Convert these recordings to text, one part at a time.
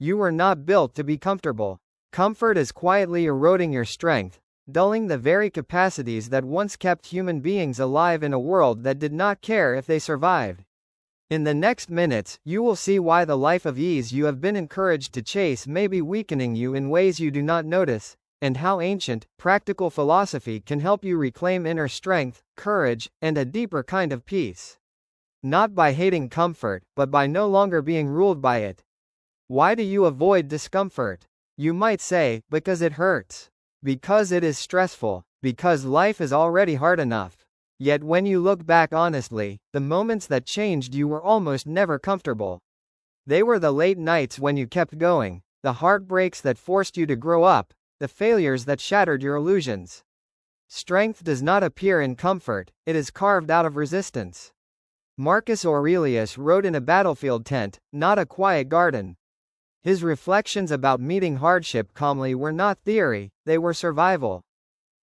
You were not built to be comfortable. Comfort is quietly eroding your strength, dulling the very capacities that once kept human beings alive in a world that did not care if they survived. In the next minutes, you will see why the life of ease you have been encouraged to chase may be weakening you in ways you do not notice, and how ancient, practical philosophy can help you reclaim inner strength, courage, and a deeper kind of peace. Not by hating comfort, but by no longer being ruled by it. Why do you avoid discomfort? You might say, because it hurts. Because it is stressful. Because life is already hard enough. Yet when you look back honestly, the moments that changed you were almost never comfortable. They were the late nights when you kept going, the heartbreaks that forced you to grow up, the failures that shattered your illusions. Strength does not appear in comfort, it is carved out of resistance. Marcus Aurelius wrote in a battlefield tent, not a quiet garden. His reflections about meeting hardship calmly were not theory, they were survival.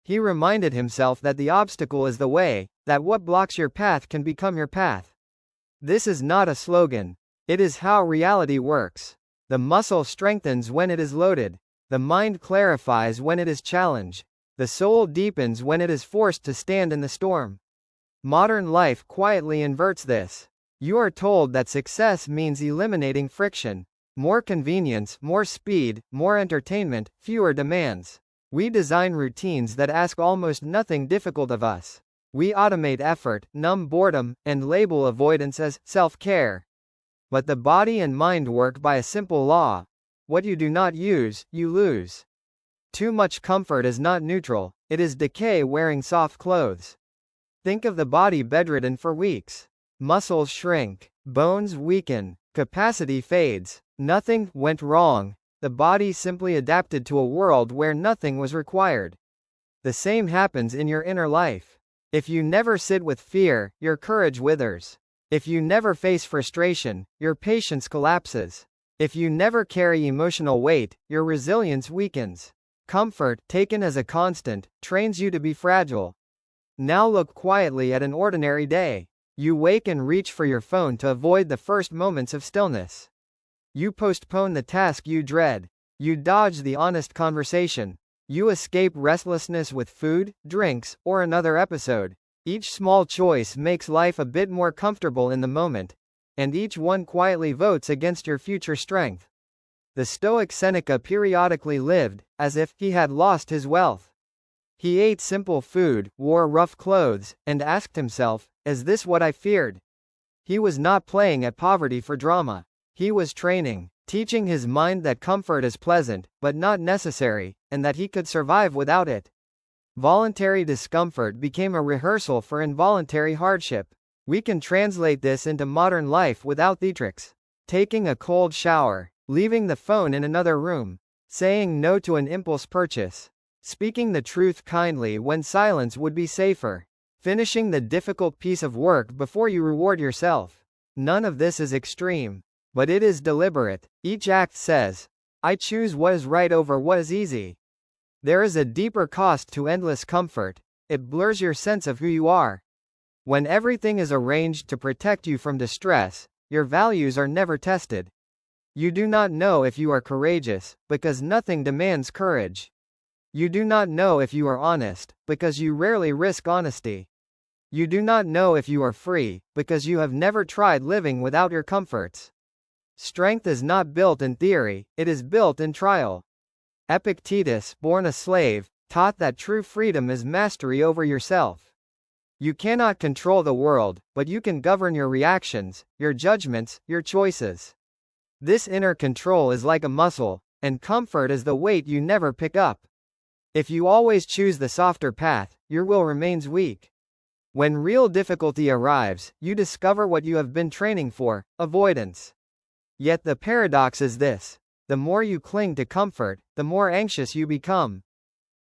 He reminded himself that the obstacle is the way, that what blocks your path can become your path. This is not a slogan. It is how reality works. The muscle strengthens when it is loaded. The mind clarifies when it is challenged. The soul deepens when it is forced to stand in the storm. Modern life quietly inverts this. You are told that success means eliminating friction. More convenience, more speed, more entertainment, fewer demands. We design routines that ask almost nothing difficult of us. We automate effort, numb boredom, and label avoidance as self-care. But the body and mind work by a simple law. What you do not use, you lose. Too much comfort is not neutral, it is decay wearing soft clothes. Think of the body bedridden for weeks. Muscles shrink, bones weaken, capacity fades. Nothing went wrong. The body simply adapted to a world where nothing was required. The same happens in your inner life. If you never sit with fear, your courage withers. If you never face frustration, your patience collapses. If you never carry emotional weight, your resilience weakens. Comfort, taken as a constant, trains you to be fragile. Now look quietly at an ordinary day. You wake and reach for your phone to avoid the first moments of stillness. You postpone the task you dread. You dodge the honest conversation. You escape restlessness with food, drinks, or another episode. Each small choice makes life a bit more comfortable in the moment, and each one quietly votes against your future strength. The Stoic Seneca periodically lived as if he had lost his wealth. He ate simple food, wore rough clothes, and asked himself, "Is this what I feared?" He was not playing at poverty for drama. He was training, teaching his mind that comfort is pleasant, but not necessary, and that he could survive without it. Voluntary discomfort became a rehearsal for involuntary hardship. We can translate this into modern life without the tricks. Taking a cold shower, leaving the phone in another room, saying no to an impulse purchase, speaking the truth kindly when silence would be safer, finishing the difficult piece of work before you reward yourself. None of this is extreme. But it is deliberate. Each act says, I choose what is right over what is easy. There is a deeper cost to endless comfort. It blurs your sense of who you are. When everything is arranged to protect you from distress, your values are never tested. You do not know if you are courageous, because nothing demands courage. You do not know if you are honest, because you rarely risk honesty. You do not know if you are free, because you have never tried living without your comforts. Strength is not built in theory, it is built in trial. Epictetus, born a slave, taught that true freedom is mastery over yourself. You cannot control the world, but you can govern your reactions, your judgments, your choices. This inner control is like a muscle, and comfort is the weight you never pick up. If you always choose the softer path, your will remains weak. When real difficulty arrives, you discover what you have been training for: avoidance. Yet the paradox is this: the more you cling to comfort, the more anxious you become.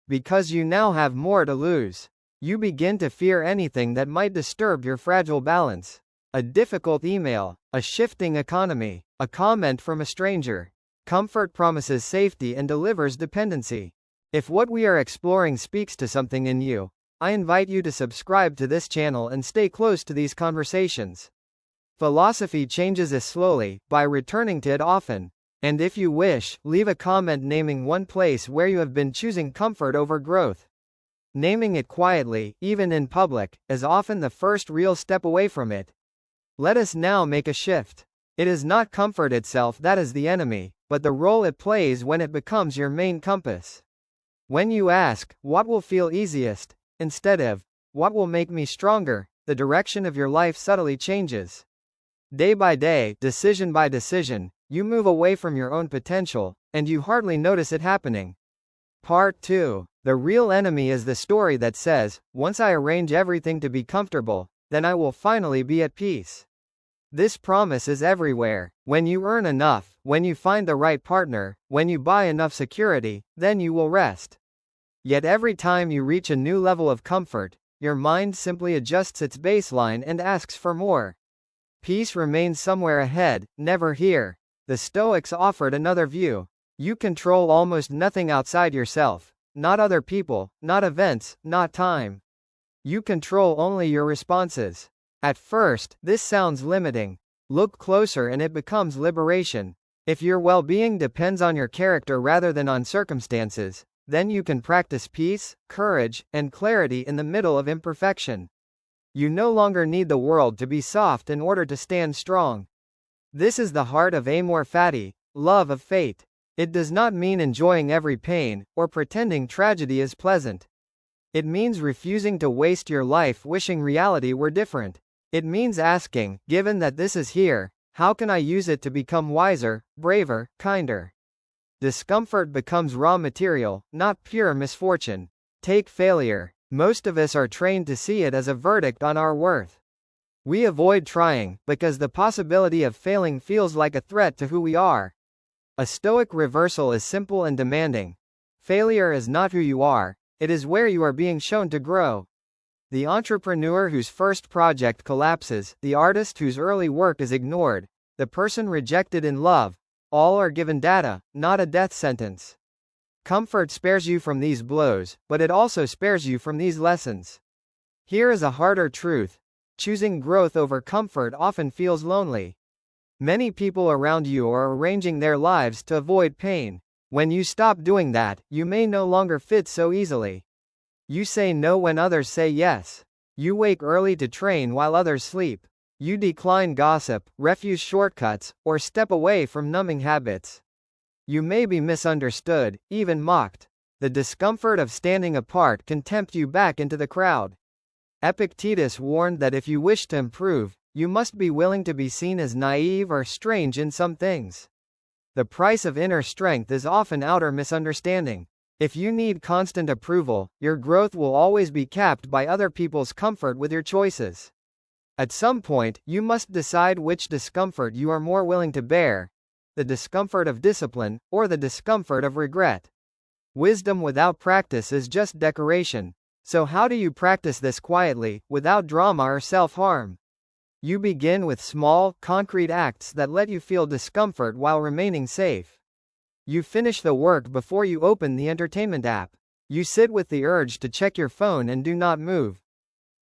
Because you now have more to lose. You begin to fear anything that might disturb your fragile balance. A difficult email, a shifting economy, a comment from a stranger. Comfort promises safety and delivers dependency. If what we are exploring speaks to something in you, I invite you to subscribe to this channel and stay close to these conversations. Philosophy changes us slowly, by returning to it often. And if you wish, leave a comment naming one place where you have been choosing comfort over growth. Naming it quietly, even in public, is often the first real step away from it. Let us now make a shift. It is not comfort itself that is the enemy, but the role it plays when it becomes your main compass. When you ask, what will feel easiest, instead of, what will make me stronger, the direction of your life subtly changes. Day by day, decision by decision, you move away from your own potential, and you hardly notice it happening. Part 2. The real enemy is the story that says, once I arrange everything to be comfortable, then I will finally be at peace. This promise is everywhere. When you earn enough, when you find the right partner, when you buy enough security, then you will rest. Yet every time you reach a new level of comfort, your mind simply adjusts its baseline and asks for more. Peace remains somewhere ahead, never here. The Stoics offered another view. You control almost nothing outside yourself. Not other people, not events, not time. You control only your responses. At first, this sounds limiting. Look closer and it becomes liberation. If your well-being depends on your character rather than on circumstances, then you can practice peace, courage, and clarity in the middle of imperfection. You no longer need the world to be soft in order to stand strong. This is the heart of amor fati, love of fate. It does not mean enjoying every pain, or pretending tragedy is pleasant. It means refusing to waste your life wishing reality were different. It means asking, given that this is here, how can I use it to become wiser, braver, kinder? Discomfort becomes raw material, not pure misfortune. Take failure. Most of us are trained to see it as a verdict on our worth. We avoid trying, because the possibility of failing feels like a threat to who we are. A Stoic reversal is simple and demanding. Failure is not who you are, it is where you are being shown to grow. The entrepreneur whose first project collapses, the artist whose early work is ignored, the person rejected in love, all are given data, not a death sentence. Comfort spares you from these blows, but it also spares you from these lessons. Here is a harder truth. Choosing growth over comfort often feels lonely. Many people around you are arranging their lives to avoid pain. When you stop doing that, you may no longer fit so easily. You say no when others say yes. You wake early to train while others sleep. You decline gossip, refuse shortcuts, or step away from numbing habits. You may be misunderstood, even mocked. The discomfort of standing apart can tempt you back into the crowd. Epictetus warned that if you wish to improve, you must be willing to be seen as naive or strange in some things. The price of inner strength is often outer misunderstanding. If you need constant approval, your growth will always be capped by other people's comfort with your choices. At some point, you must decide which discomfort you are more willing to bear: the discomfort of discipline, or the discomfort of regret. Wisdom without practice is just decoration. So how do you practice this quietly, without drama or self-harm? You begin with small, concrete acts that let you feel discomfort while remaining safe. You finish the work before you open the entertainment app. You sit with the urge to check your phone and do not move.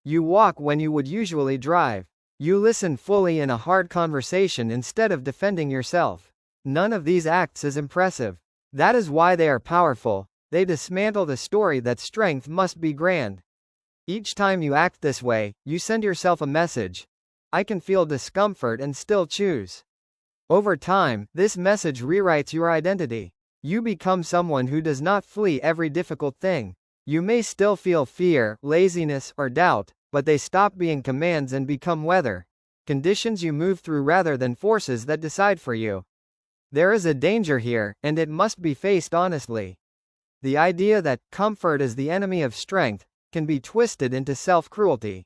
You walk when you would usually drive. You listen fully in a hard conversation instead of defending yourself. None of these acts is impressive. That is why they are powerful. They dismantle the story that strength must be grand. Each time you act this way, you send yourself a message. I can feel discomfort and still choose. Over time, this message rewrites your identity. You become someone who does not flee every difficult thing. You may still feel fear, laziness, or doubt, but they stop being commands and become weather. Conditions you move through rather than forces that decide for you. There is a danger here, and it must be faced honestly. The idea that comfort is the enemy of strength can be twisted into self-cruelty.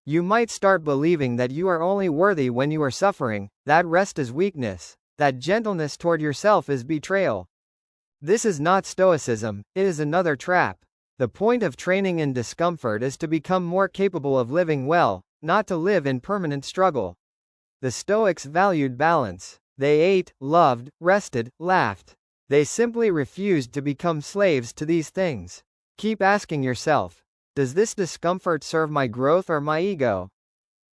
You might start believing that you are only worthy when you are suffering, that rest is weakness, that gentleness toward yourself is betrayal. This is not Stoicism, it is another trap. The point of training in discomfort is to become more capable of living well, not to live in permanent struggle. The Stoics valued balance. They ate, loved, rested, laughed. They simply refused to become slaves to these things. Keep asking yourself, does this discomfort serve my growth or my ego?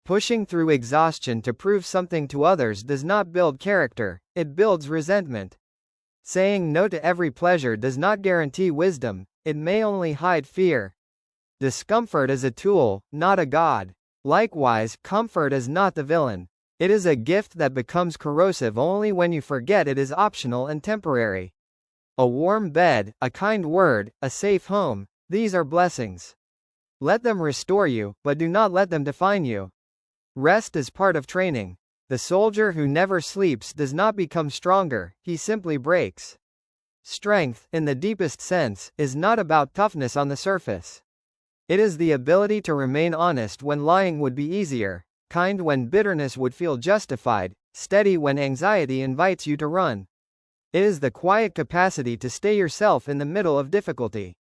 Pushing through exhaustion to prove something to others does not build character, it builds resentment. Saying no to every pleasure does not guarantee wisdom, it may only hide fear. Discomfort is a tool, not a god. Likewise, comfort is not the villain. It is a gift that becomes corrosive only when you forget it is optional and temporary. A warm bed, a kind word, a safe home, these are blessings. Let them restore you, but do not let them define you. Rest is part of training. The soldier who never sleeps does not become stronger, he simply breaks. Strength, in the deepest sense, is not about toughness on the surface. It is the ability to remain honest when lying would be easier, kind when bitterness would feel justified, steady when anxiety invites you to run. It is the quiet capacity to stay yourself in the middle of difficulty.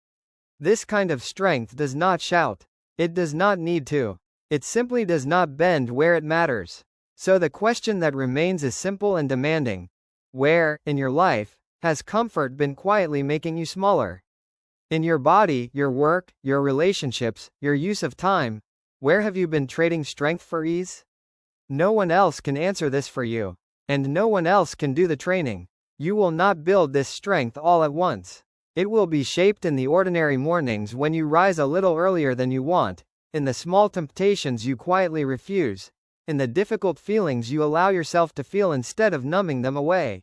This kind of strength does not shout. It does not need to. It simply does not bend where it matters. So the question that remains is simple and demanding. Where, in your life, has comfort been quietly making you smaller? In your body, your work, your relationships, your use of time, where have you been trading strength for ease? No one else can answer this for you. And no one else can do the training. You will not build this strength all at once. It will be shaped in the ordinary mornings when you rise a little earlier than you want, in the small temptations you quietly refuse, in the difficult feelings you allow yourself to feel instead of numbing them away.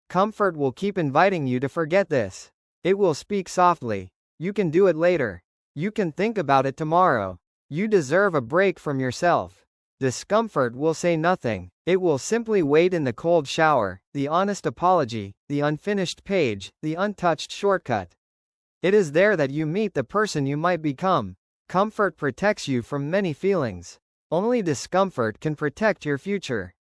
Comfort will keep inviting you to forget this. It will speak softly. You can do it later. You can think about it tomorrow. You deserve a break from yourself. Discomfort will say nothing. It will simply wait in the cold shower, the honest apology, the unfinished page, the untouched shortcut. It is there that you meet the person you might become. Comfort protects you from many feelings. Only discomfort can protect your future.